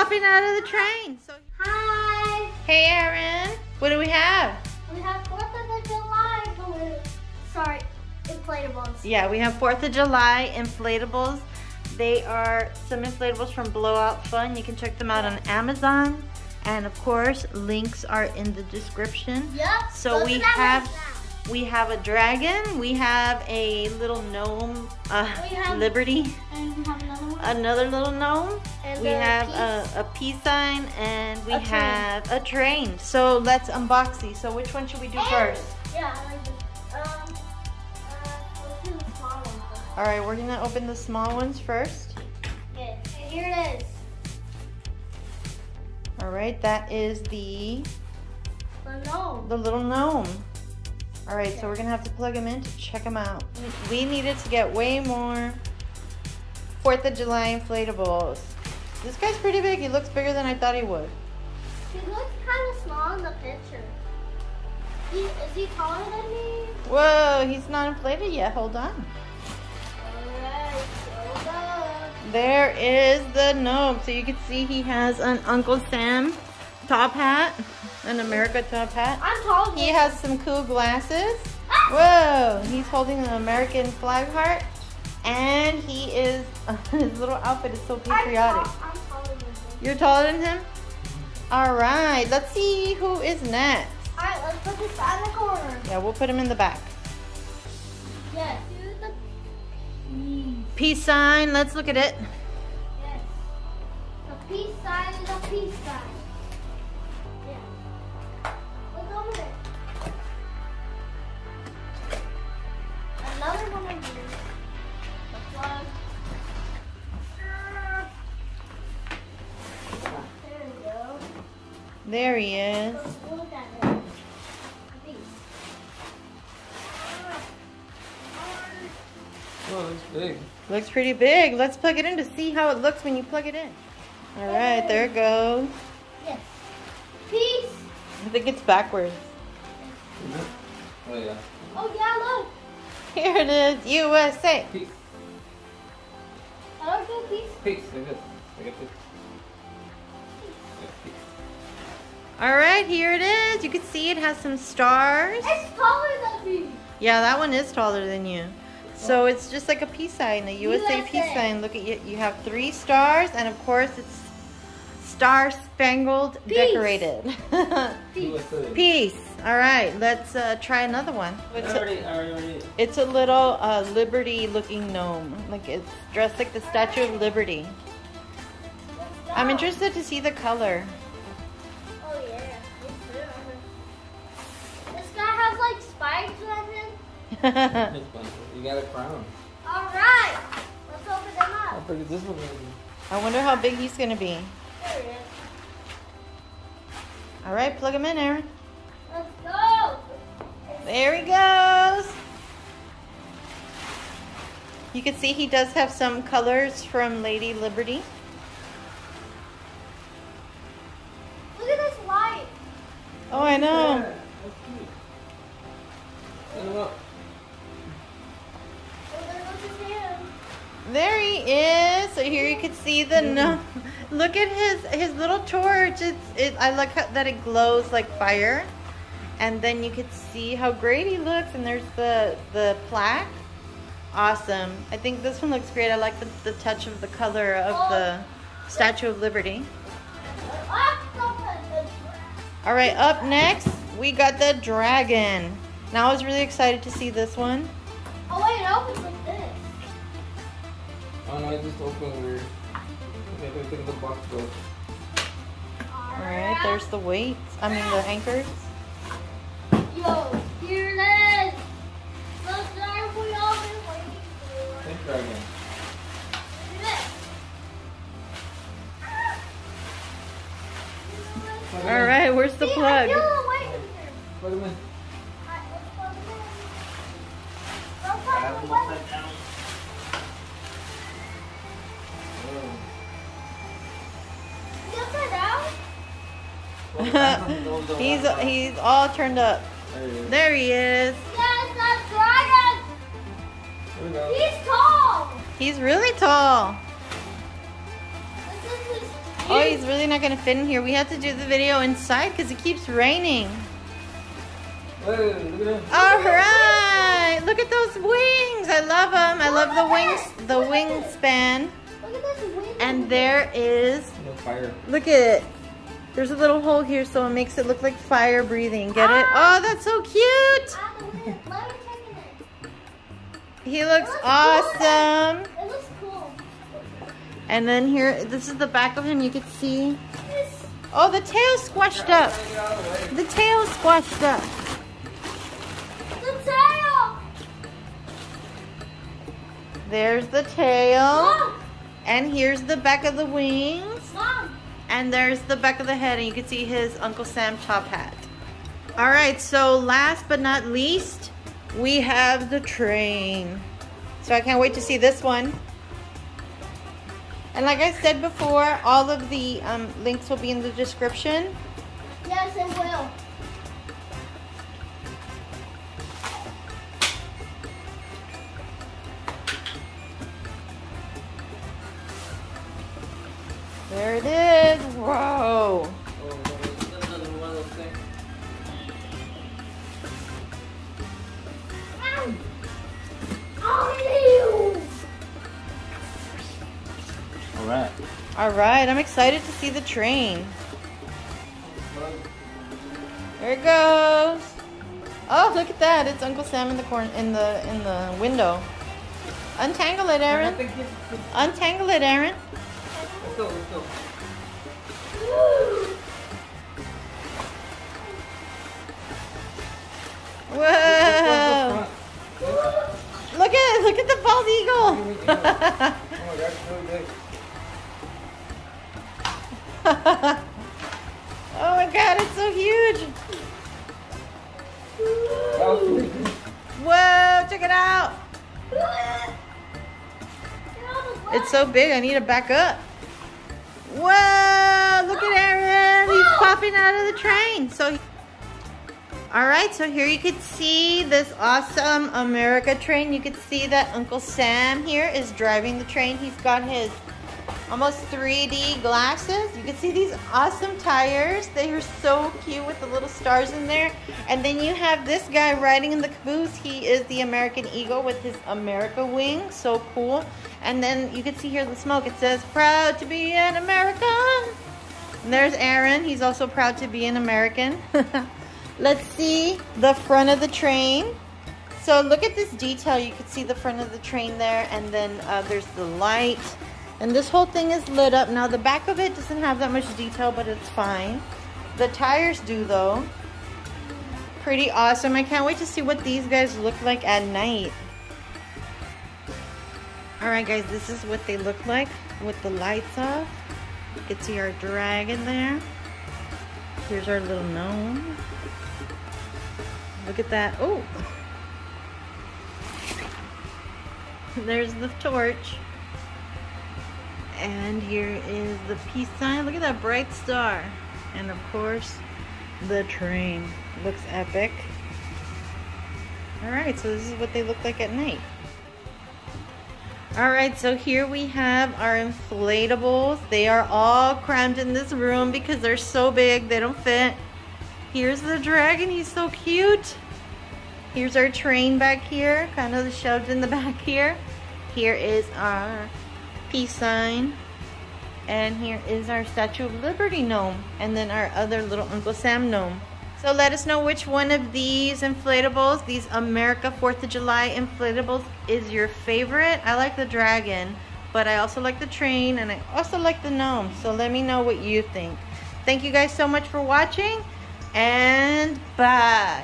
popping out of the train. So, hi. Hey, Aaron. What do we have? We have 4th of July balloons. Sorry, inflatables. Yeah, we have 4th of July inflatables. They are some inflatables from BlowOut Fun. You can check them out on Amazon. And of course, links are in the description. Yep. So we have a dragon. We have a little gnome, Liberty. And we have another one. Another little gnome. And we have a peace sign, and we A have a train. So let's unbox these. So which one should we do first? Yeah, I like this. Let's do the small one first. All right, we're gonna open the small ones first. Okay, and here it is. All right, that is the gnome. little gnome. All right, so we're gonna have to plug them in to check them out. We needed to get way more 4th of July inflatables. This guy's pretty big. He looks bigger than I thought he would. He looks kind of small in the picture. Is he taller than me? Whoa, he's not inflated yet. Hold on. Alright, so go. There is the gnome. So you can see he has an Uncle Sam top hat, an America top hat. I'm taller than He him. has some cool glasses. Whoa, he's holding an American flag heart. And he is, his little outfit is so patriotic. I'm taller than him. You're taller than him? All right, let's see who is next. Alright, let's put this in the corner. Yeah, we'll put him in the back. Yes. Do the Peace sign, let's look at it. Yes. The peace sign is a peace sign. Yeah. Look over there. Another one of these. The plug. There we go. There he is. Let's look at it. These. Oh, it's big. Looks pretty big. Let's plug it in to see how it looks when you plug it in. All right, there it goes. Yes. Peace. I think it's backwards. Is it? Oh, yeah. Oh yeah, look. Here it is, USA. Peace. I don't do peace. Peace. Like this. Like a peace. Like peace. All right, here it is. You can see it has some stars. It's taller than me. Yeah, that one is taller than you. So it's just like a peace sign, a USA peace USA. sign. Look at you. You have 3 stars, and of course it's star-spangled Peace. decorated. USA. Peace. All right, let's try another one. Already. It's a little Liberty-looking gnome. Like it's dressed like the Statue of Liberty. Let's go. I'm interested to see the color. Oh yeah, me too. This guy has like spikes on him. You got a crown. All right, let's open them How up. big is this one gonna be? I wonder how big he's gonna be. There it is. All right, plug him in, Aaron. Let's go. There he goes. You can see he does have some colors from Lady Liberty. Look at this light. Oh, I know. That's cute. Set him up. Oh, there goes his hand. There he is. So here you can see the gnome. Look at his little torch. I like that it glows like fire. And then you can see how great he looks. And there's the plaque. Awesome. I think this one looks great. I like the touch of the color of the Statue of Liberty. All right, up next, we got the dragon. Now I was really excited to see this one. Oh wait, it opens like this. Oh no, I just opened weird. Okay, I think the box goes. All right, there's the weights. I mean the anchors. Yo, here it is. The star we all been waiting for. Think dragon. Look at this. All right, where's the See, plug? I feel the weight in here. Put him in. Alright, let's plug it in. Don't plug the weight. Is it upside down? he's all turned up. There he is. There he is. Yes, that's dragon. There we go. He's tall. He's really tall. This is his Oh, he's really not gonna fit in here. We have to do the video inside because it keeps raining. Hey, look at that. All right, look at those wings. I love them. I love the wings, the wingspan. Look at this wing. And there is, No fire. look at it. There's a little hole here, so it makes it look like fire breathing. Get it? Oh, that's so cute. Ah, the wind. Let me check it. He looks awesome. It looks cool. And then here, this is the back of him. You can see. This. Oh, the tail's squashed up. Get out of the way. The tail's squashed up. The tail. There's the tail. Mom. And here's the back of the wings. Mom. And there's the back of the head, and you can see his Uncle Sam top hat. All right, so last but not least, we have the train. So I can't wait to see this one. And like I said before, all of the links will be in the description. Yes, it will. There it is. Whoa. Oh, that's another one of those things. Oh, ew. All right. All right, I'm excited to see the train. There it goes. Oh, look at that! It's Uncle Sam in the corner, in the window. Untangle it, Aaron. Untangle it, Aaron. Let's go, let's go. Whoa! Look at the bald eagle. Oh my God, it's really big. Oh my God, it's so huge. Whoa, check it out. It's so big, I need to back up. Whoa, look at Aaron. He's popping out of the train. All right, so here you can see this awesome America train. You can see that Uncle Sam here is driving the train. He's got his almost 3D glasses. You can see these awesome tires. They are so cute with the little stars in there. And then you have this guy riding in the caboose. He is the American Eagle with his America wing. So cool. And then you can see here the smoke. It says, proud to be an American. And there's Aaron. He's also proud to be an American. Let's see the front of the train. So look at this detail. You can see the front of the train there. And then there's the light. And this whole thing is lit up. Now the back of it doesn't have that much detail, but it's fine. The tires do though. Pretty awesome. I can't wait to see what these guys look like at night. Alright guys, this is what they look like with the lights off. You can see our dragon there. Here's our little gnome. Look at that. Oh! There's the torch. And here is the peace sign. Look at that bright star. And of course, the train. Looks epic. Alright, so this is what they look like at night. Alright, so here we have our inflatables. They are all crammed in this room because they're so big, they don't fit. Here's the dragon, he's so cute. Here's our train back here, kind of shoved in the back here. Here is our peace sign. And here is our Statue of Liberty gnome. And then our other little Uncle Sam gnome. So let us know which one of these inflatables, these America 4th of July inflatables, is your favorite. I like the dragon, but I also like the train, and I also like the gnome. So let me know what you think. Thank you guys so much for watching, and bye.